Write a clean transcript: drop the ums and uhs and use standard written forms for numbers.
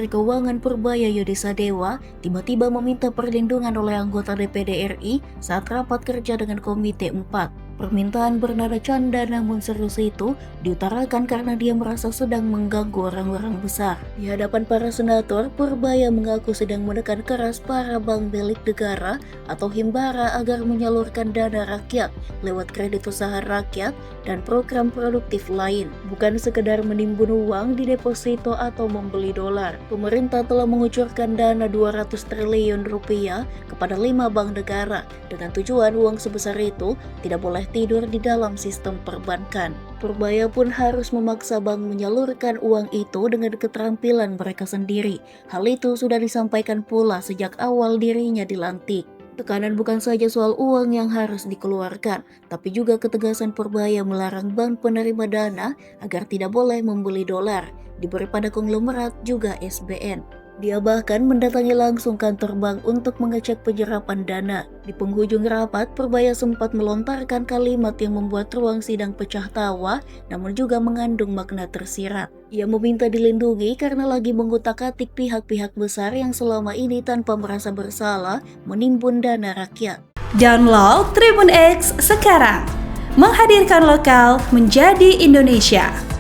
Menteri Keuangan Purbaya Yudi Sadewa tiba-tiba meminta perlindungan oleh anggota DPD RI saat rapat kerja dengan Komite 4. Permintaan bernada canda namun serius itu diutarakan karena dia merasa sedang mengganggu orang-orang besar. Di hadapan para senator, Purbaya mengaku sedang menekan keras para bank milik negara atau himbara agar menyalurkan dana rakyat lewat kredit usaha rakyat dan program produktif lain, bukan sekedar menimbun uang di deposito atau membeli dolar. Pemerintah telah mengucurkan dana 200 triliun rupiah kepada 5 bank negara dengan tujuan uang sebesar itu tidak boleh tidur di dalam sistem perbankan. Purbaya pun harus memaksa bank menyalurkan uang itu dengan keterampilan mereka sendiri. Hal itu sudah disampaikan pula sejak awal dirinya dilantik. Tekanan bukan saja soal uang yang harus dikeluarkan, tapi juga ketegasan Purbaya melarang bank penerima dana agar tidak boleh membeli dolar, diberi pada konglomerat juga SBN. Dia bahkan mendatangi langsung kantor bank untuk mengecek penyerapan dana. Di penghujung rapat, Purbaya sempat melontarkan kalimat yang membuat ruang sidang pecah tawa, namun juga mengandung makna tersirat. Ia meminta dilindungi karena lagi mengutak-atik pihak-pihak besar yang selama ini tanpa merasa bersalah menimbun dana rakyat. Download Tribun X sekarang, menghadirkan lokal menjadi Indonesia.